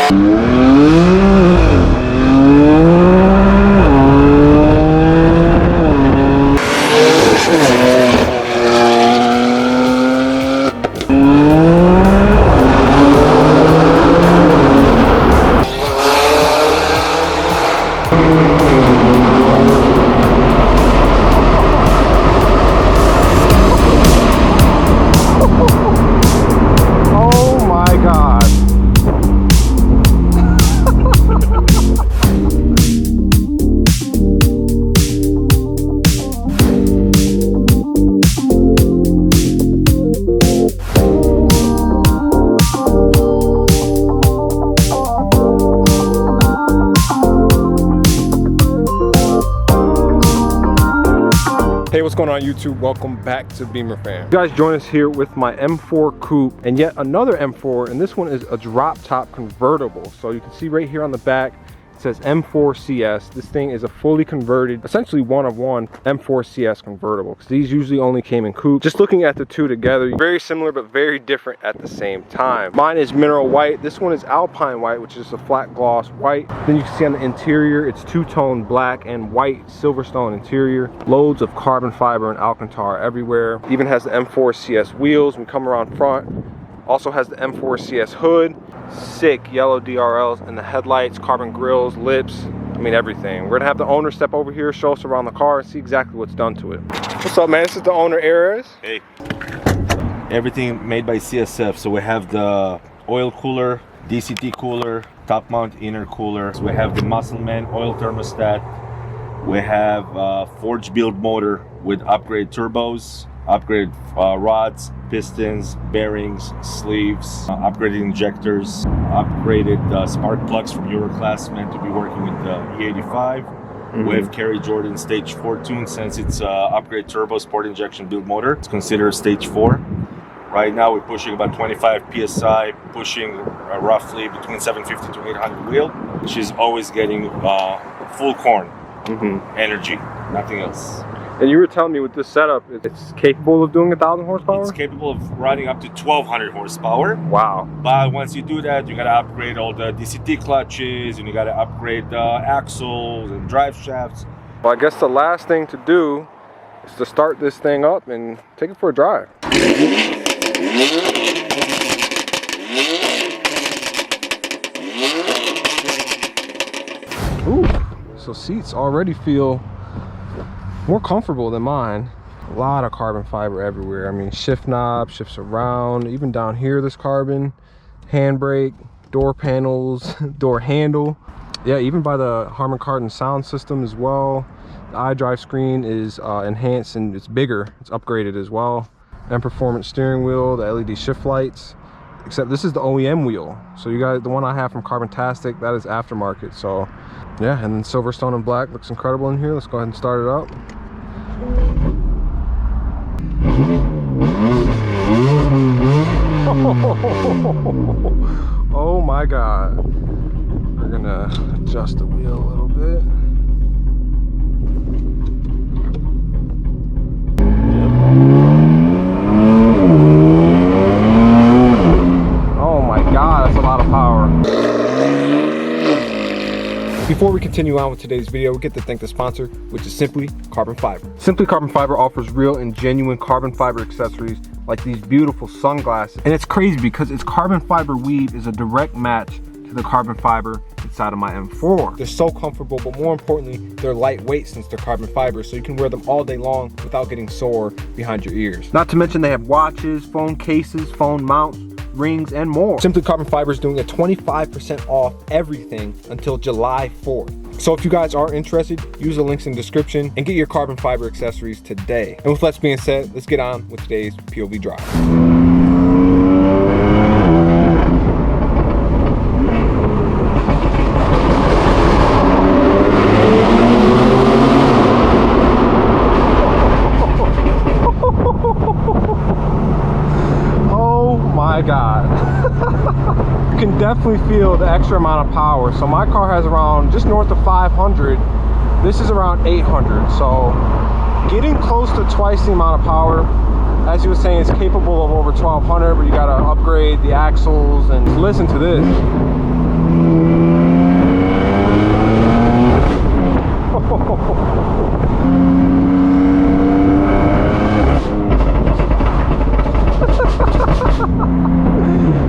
Hey, what's going on YouTube? Welcome back to Beamer Fam. You guys join us here with my M4 Coupe and yet another M4, and this one is a drop top convertible. So you can see right here on the back, it says M4 CS. This thing is a fully converted, essentially one of one M4 CS convertible, because these usually only came in coupe. Just looking at the two together, very similar but very different at the same time. Mine is mineral white. This one is Alpine white, which is a flat gloss white. Then you can see on the interior, it's two-tone black and white Silverstone interior. Loads of carbon fiber and Alcantara everywhere. Even has the M4 CS wheels. We come around front. Also has the M4 CS hood. Sick yellow DRLs in the headlights, carbon grills, lips, I mean everything. We're gonna have the owner step over here, show us around the car, and see exactly what's done to it. What's up, man? This is the owner, Ares. Hey. Everything made by CSF. So we have the oil cooler, DCT cooler, top mount intercooler. So we have the Muscleman oil thermostat. We have forged build motor with upgrade turbos, upgrade rods, pistons, bearings, sleeves, upgraded injectors, upgraded spark plugs from Euroclass, meant to be working with the E85. We have Kerry Jordan stage 4 tune, since it's upgrade turbo sport injection build motor. It's considered stage 4. Right now we're pushing about 25 PSI, pushing roughly between 750 to 800 wheel. She's always getting full corn energy, nothing else. And you were telling me with this setup, it's capable of doing 1,000 horsepower? It's capable of running up to 1,200 horsepower. Wow. But once you do that, you gotta upgrade all the DCT clutches, and you gotta upgrade the axles and drive shafts. Well, I guess the last thing to do is to start this thing up and take it for a drive. Ooh, so seats already feel more comfortable than mine. A lot of carbon fiber everywhere. I mean, shift knob shifts around, even down here there's carbon. Handbrake, door panels, door handle. Yeah, even by the Harman Kardon sound system as well. The iDrive screen is enhanced and it's bigger, it's upgraded as well. And performance steering wheel, the LED shift lights. Except this is the OEM wheel. So you guys, the one I have from Carbontastic, that is aftermarket. So yeah, and then Silverstone and black looks incredible in here. Let's go ahead and start it up. Oh my God. We're gonna adjust the wheel a little bit. Oh my God, that's a lot of power. Before we continue on with today's video, we get to thank the sponsor, which is Simply Carbon Fiber. Simply Carbon Fiber offers real and genuine carbon fiber accessories like these beautiful sunglasses. And it's crazy because its carbon fiber weave is a direct match to the carbon fiber inside of my M4. They're so comfortable, but more importantly, they're lightweight since they're carbon fiber, so you can wear them all day long without getting sore behind your ears. Not to mention they have watches, phone cases, phone mounts, rings, and more. Simply Carbon Fiber is doing a 25% off everything until July 4th. So if you guys are interested, use the links in the description and get your carbon fiber accessories today. And with that being said, let's get on with today's POV drive. My God. You can definitely feel the extra amount of power. So my car has around just north of 500. This is around 800. So getting close to twice the amount of power. As you were saying, it's capable of over 1,200, but you gotta upgrade the axles. And listen to this.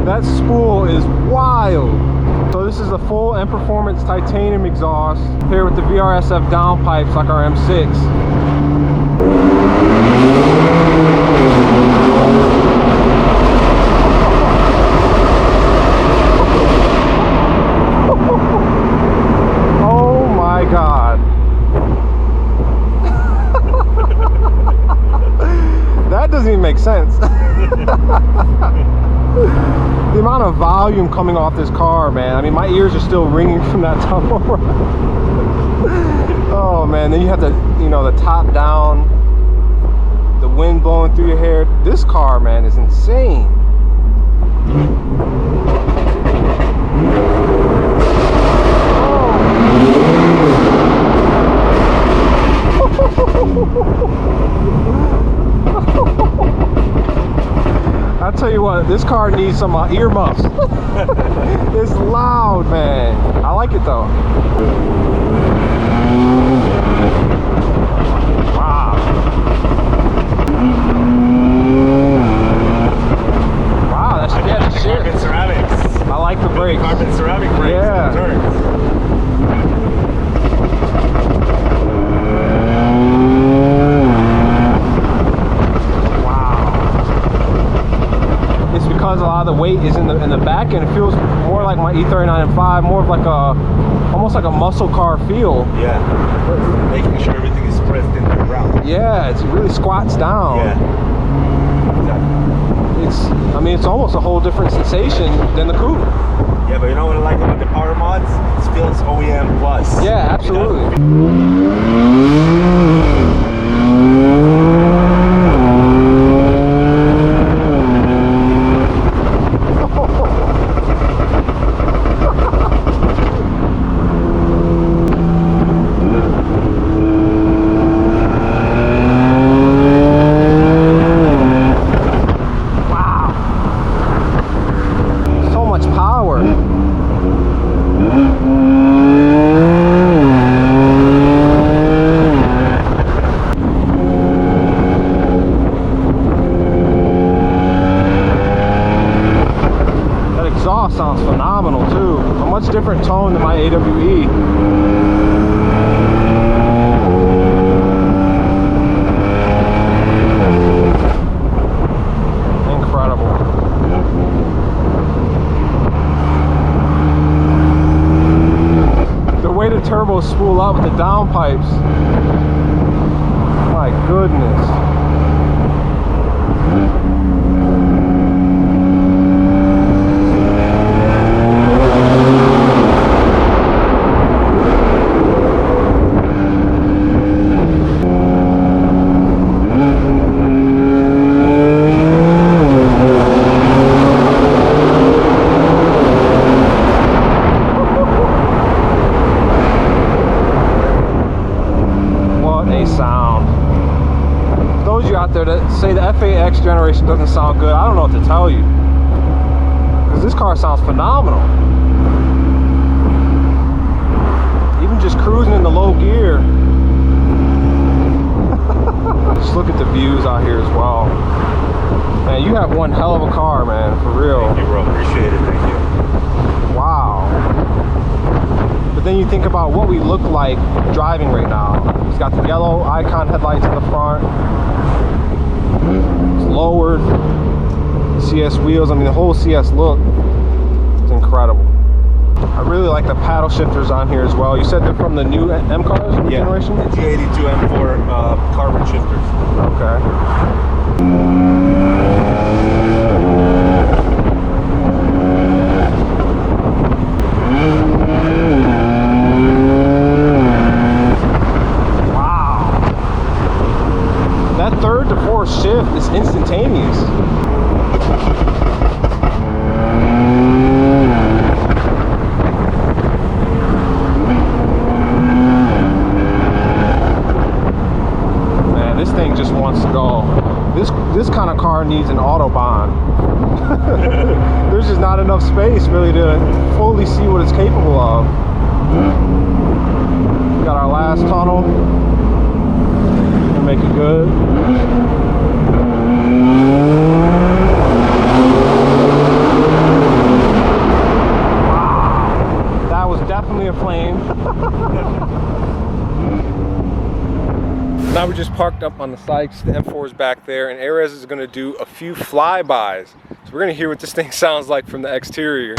That spool is wild. So this is a full M Performance titanium exhaust here with the VRSF downpipes like our M6. Oh my God. That doesn't even make sense. The amount of volume coming off this car, man. I mean, my ears are still ringing from that tunnel ride. Oh man, then you have the, you know, the top down, the wind blowing through your hair. This car, man, is insane. I'll tell you what, this car needs some earmuffs. It's loud, man. I like it though. Wow. Wow, that's shit. Carbon ceramics. I like the brakes. Carbon ceramic brakes. Yeah. Because a lot of the weight is in the back end, it feels more like my E39 M5, more of like a, almost like a muscle car feel. Yeah, making sure everything is pressed into the ground. Yeah, it really squats down. Yeah, exactly. I mean, it's almost a whole different sensation than the coupe. Yeah, but you know what I like about the power mods? It feels OEM plus. Yeah, absolutely. Sounds phenomenal too. A much different tone than my AWE. Incredible. The way the turbos spool up with the downpipes. My goodness. Say the F8X generation doesn't sound good, I don't know what to tell you, because this car sounds phenomenal. Even just cruising in the low gear. Just look at the views out here as well. Man, you have one hell of a car, man, for real. Thank you, bro. Appreciate it. Thank you. Wow. But then you think about what we look like driving right now. It's got the yellow icon headlights in the front. It's lowered, CS wheels. I mean, the whole CS look, it's incredible. I really like the paddle shifters on here as well. You said they're from the new M cars generation? The G82 M4 carbon shifters. Okay. That third to fourth shift is instantaneous. Man, this thing just wants to go. This kind of car needs an Autobahn. There's just not enough space really to fully see what it's capable of. We got our last tunnel. Make it good. we're just parked up on the side. The M4 is back there, and Erez is gonna do a few flybys. So we're gonna hear what this thing sounds like from the exterior.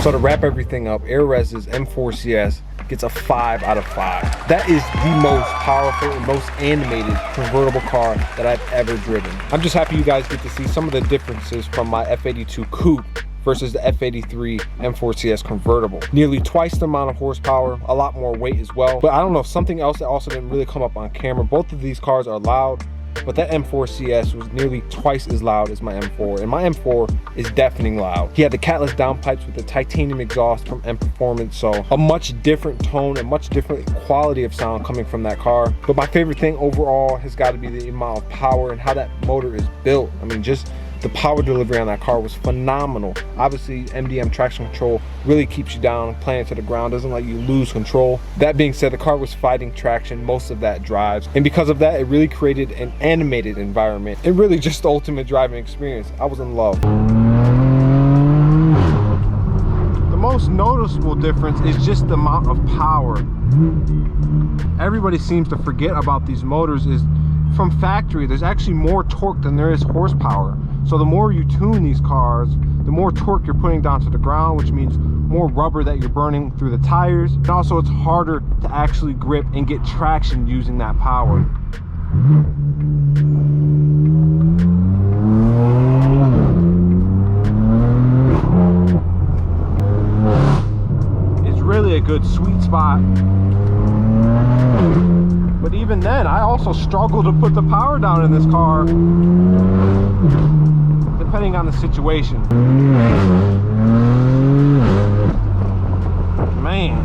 So to wrap everything up, Erez's M4 CS gets a 5 out of 5. That is the most powerful and most animated convertible car that I've ever driven. I'm just happy you guys get to see some of the differences from my F82 coupe versus the F83 M4 CS convertible. Nearly twice the amount of horsepower, a lot more weight as well. But I don't know, something else that also didn't really come up on camera. Both of these cars are loud, but that M4 CS was nearly twice as loud as my M4, and my M4 is deafening loud. He had the Catless Downpipes with the titanium exhaust from M Performance, so a much different tone and much different quality of sound coming from that car. But my favorite thing overall has got to be the amount of power and how that motor is built. I mean, just the power delivery on that car was phenomenal. Obviously, MDM traction control really keeps you down, playing to the ground, doesn't let you lose control. That being said, the car was fighting traction most of that drives, and because of that, it really created an animated environment and really just the ultimate driving experience. I was in love. The most noticeable difference is just the amount of power. Everybody seems to forget about these motors is from factory, there's actually more torque than there is horsepower. So the more you tune these cars, the more torque you're putting down to the ground, which means more rubber that you're burning through the tires. And also it's harder to actually grip and get traction using that power. It's really a good sweet spot. But even then, I also struggle to put the power down in this car, depending on the situation. Man.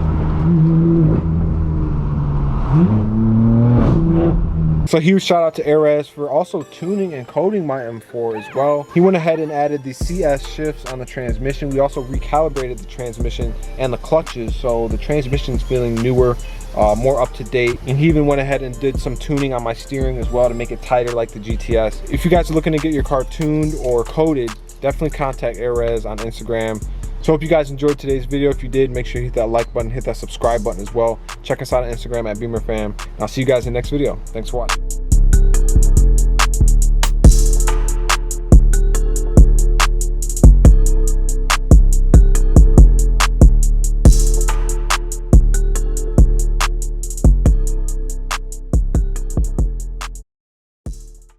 So huge shout out to Erez for also tuning and coding my M4 as well. He went ahead and added the CS shifts on the transmission. We also recalibrated the transmission and the clutches, so the transmission's feeling newer, more up to date. And he even went ahead and did some tuning on my steering as well to make it tighter like the GTS. If you guys are looking to get your car tuned or coded, definitely contact Erez on Instagram. So hope you guys enjoyed today's video. If you did, make sure you hit that like button, hit that subscribe button as well. Check us out on Instagram at BeamerFam. And I'll see you guys in the next video. Thanks for watching.